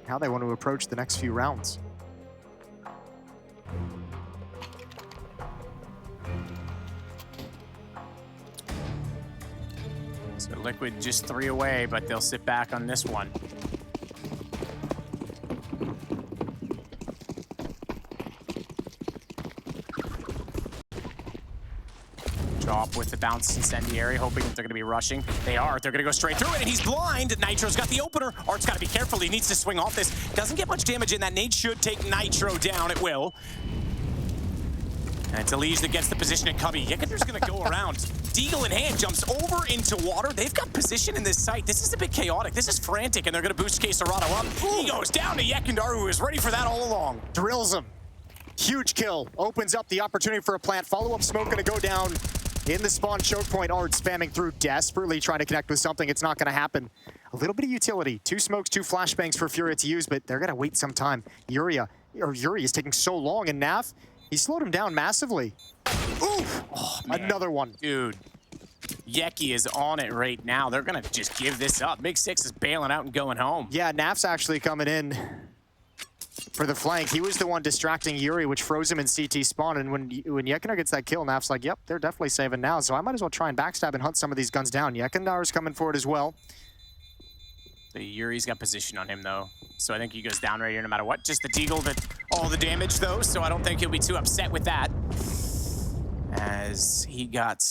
How they want to approach the next few rounds. So Liquid just 3 away, but they'll sit back on this one. Drop with the bounce incendiary, hoping that they're going to be rushing. They are. They're going to go straight through it, and he's blind. Nitro's got the opener. Art's got to be careful. He needs to swing off this. Doesn't get much damage in. That nade should take Nitro down. It will. And it's EliGE that gets the position at Cubby. Yekender's gonna go around. Deagle in hand, jumps over into water. They've got position in this site. This is a bit chaotic. This is frantic, and they're gonna boost Quesarado up. He goes down to Yekendar, who was ready for that all along. Drills him. Huge kill. Opens up the opportunity for a plant. Follow-up smoke gonna go down in the spawn choke point. Ard spamming through, desperately trying to connect with something. It's not gonna happen. A little bit of utility. 2 smokes, 2 flashbangs for FURIA to use, but they're gonna wait some time. Yuri is taking so long, and Nav, he slowed him down massively. Ooh! Oh, another one. Dude, Yeki is on it right now. They're gonna just give this up. Big Six is bailing out and going home. Yeah, Naf's actually coming in for the flank. He was the one distracting Yuri, which froze him in CT spawn. And when Yekendar gets that kill, Naf's like, yep, they're definitely saving now. So I might as well try and backstab and hunt some of these guns down. Yekendar's coming for it as well. The Yuri's got position on him, though. So I think he goes down right here no matter what. Just the Deagle that all the damage, though, so I don't think he'll be too upset with that. As he got,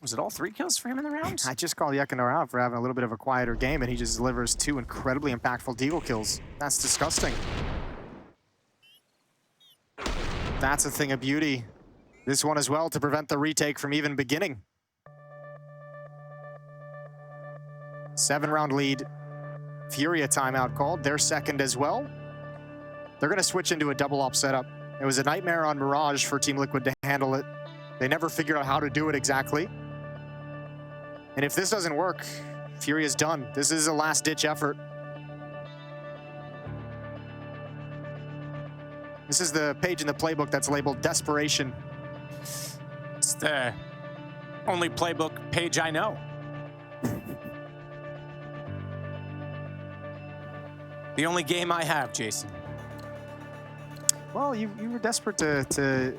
was it all 3 kills for him in the round? I just called Yekendar out for having a little bit of a quieter game, and he just delivers 2 incredibly impactful Deagle kills. That's disgusting. That's a thing of beauty. This one as well to prevent the retake from even beginning. 7-round lead. FURIA timeout called, their second as well. They're gonna switch into a double op setup. It was a nightmare on Mirage for Team Liquid to handle it. They never figured out how to do it exactly. And if this doesn't work, FURIA's done. This is a last-ditch effort. This is the page in the playbook that's labeled Desperation. It's the only playbook page I know. The only game I have, Jason. Well, you were desperate to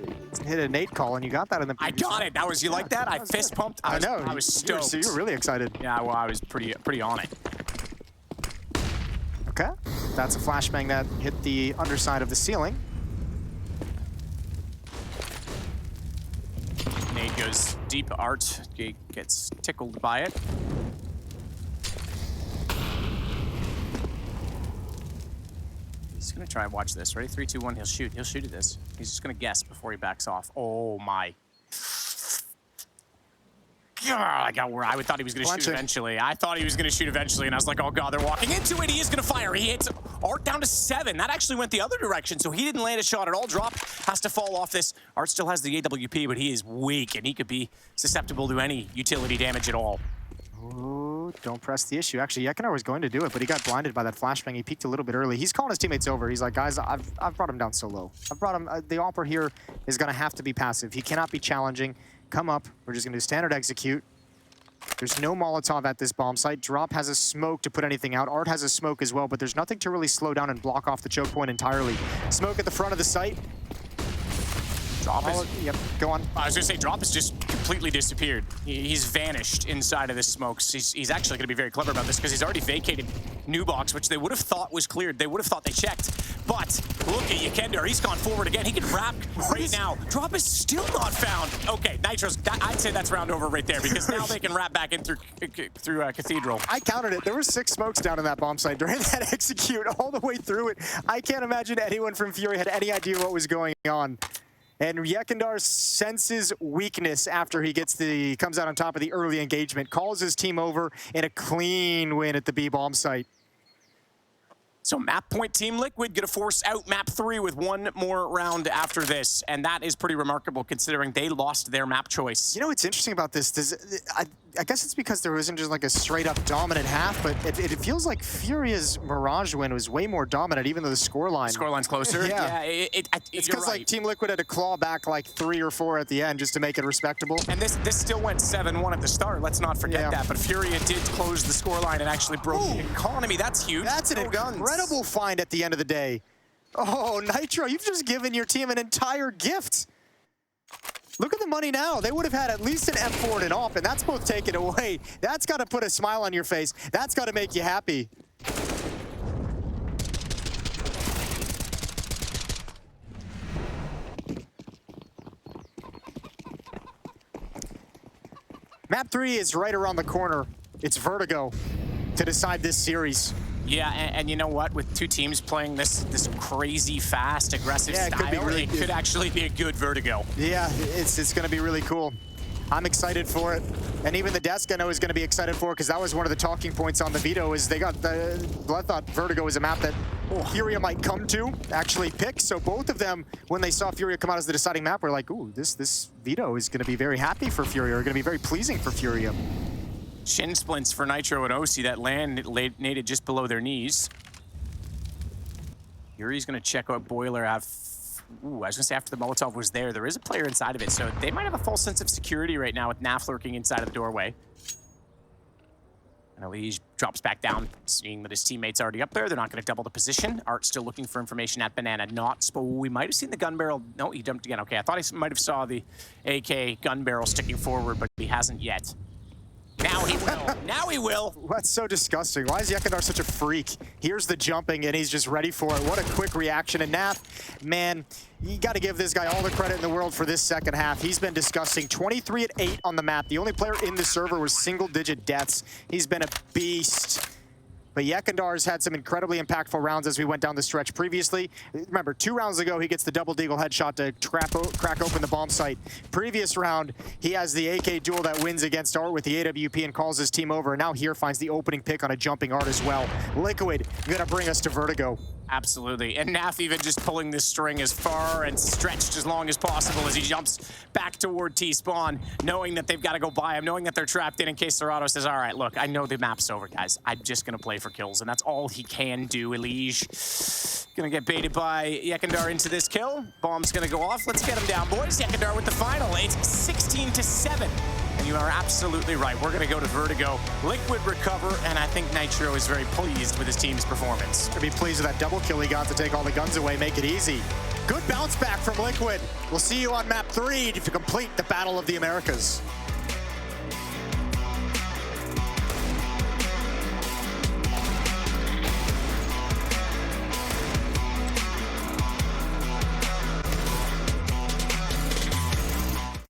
hit a nade call, and you got that in the I previous got it. That was, you like that? I was fist good. pumped. I know. I was stoked. So you were really excited. Yeah, well, I was pretty on it. Okay. That's a flashbang that hit the underside of the ceiling. Nade goes deep. Art gets tickled by it. He's gonna try and watch this. Ready? 3, 2, 1. He'll shoot. He'll shoot at this. He's just gonna guess before he backs off. Oh my! God, I thought he was gonna shoot eventually. I thought he was gonna shoot eventually, and I was like, oh god, they're walking into it. He is gonna fire. He hits Art down to 7. That actually went the other direction, so he didn't land a shot at all. Drop has to fall off this. Art still has the AWP, but he is weak, and he could be susceptible to any utility damage at all. Oh, don't press the issue. Actually, Yekendar was going to do it, but he got blinded by that flashbang. He peeked a little bit early. He's calling his teammates over. He's like, guys, I've brought him down so low. I've brought him. The Opera here is going to have to be passive. He cannot be challenging. Come up. We're just going to do standard execute. There's no Molotov at this bomb site. Drop has a smoke to put anything out. Art has a smoke as well, but there's nothing to really slow down and block off the choke point entirely. Smoke at the front of the site. Drop is... Yep, go on. I was gonna say, Drop has just completely disappeared. He's vanished inside of the smokes. He's actually gonna be very clever about this because he's already vacated New Box, which they would have thought was cleared. They would have thought they checked. But look at Yekendar. He's gone forward again. He can wrap right now. Drop is still not found. Okay, Nitro's, I'd say that's round over right there because now they can wrap back in through Cathedral. I counted it. There were 6 smokes down in that bomb site during that execute all the way through it. I can't imagine anyone from FURIA had any idea what was going on. And Yekendar senses weakness after he comes out on top of the early engagement, calls his team over in a clean win at the B bomb site. So map point Team Liquid gonna force out map 3 with 1 more round after this, and that is pretty remarkable considering they lost their map choice. You know what's interesting about this? I guess it's because there isn't just like a straight up dominant half, but it feels like FURIA's Mirage win was way more dominant, even though the scoreline's closer. Yeah, it's because like Team Liquid had to claw back like 3 or 4 at the end just to make it respectable. And this still went 7-1 at the start. Let's not forget that. But FURIA did close the scoreline and actually broke the economy. That's huge. That's an incredible find at the end of the day. Oh, Nitro, you've just given your team an entire gift. Look at the money now. They would have had at least an F4 and an off, and that's both taken away. That's got to put a smile on your face. That's got to make you happy. Map 3 is right around the corner. It's Vertigo to decide this series. Yeah, and you know what? With two teams playing this crazy, fast, aggressive Yeah, it style, could be really it could actually be a good Vertigo. Yeah, it's going to be really cool. I'm excited for it. And even the desk I know is going to be excited for it because that was one of the talking points on the veto is they got the... Well, I thought Vertigo was a map that FURIA might come to, actually pick. So both of them, when they saw FURIA come out as the deciding map, were like, ooh, this veto is going to be very happy for FURIA, or going to be very pleasing for FURIA. Shin splints for Nitro and OC that landed just below their knees. Yuri's going to check out Boiler out. Ooh, I was going to say after the Molotov was there, there is a player inside of it, so they might have a false sense of security right now with Naf lurking inside of the doorway. And EliGE drops back down, seeing that his teammate's already up there. They're not going to double the position. Art still looking for information at Banana. We might have seen the gun barrel. No, he jumped again. Okay, I thought he might have saw the AK gun barrel sticking forward, but he hasn't yet. Now he will. Now he will. That's so disgusting. Why is Yekindar such a freak? Here's the jumping, and he's just ready for it. What a quick reaction. And Naf, man, you got to give this guy all the credit in the world for this second half. He's been disgusting. 23 at 8 on the map. The only player in the server was single-digit deaths. He's been a beast. But Yekindar's had some incredibly impactful rounds as we went down the stretch previously. Remember, 2 rounds ago, he gets the double deagle headshot to crack open the bomb site. Previous round, he has the AK duel that wins against Art with the AWP and calls his team over. And now here finds the opening pick on a jumping Art as well. Liquid gonna bring us to Vertigo. Absolutely. And Naf even just pulling this string as far and stretched as long as possible as he jumps back toward T-spawn, knowing that they've got to go by him, knowing that they're trapped in case Serrato says, all right, look, I know the map's over, guys. I'm just going to play for kills, and that's all he can do. EliGE going to get baited by Yekindar into this kill. Bomb's going to go off. Let's get him down, boys. Yekindar with the final. It's 16-7. And you are absolutely right. We're going to go to Vertigo. Liquid recover, and I think Nitro is very pleased with his team's performance. To be pleased with that double kill he got to take all the guns away, make it easy. Good bounce back from Liquid. We'll see you on map 3 to complete the Battle of the Americas.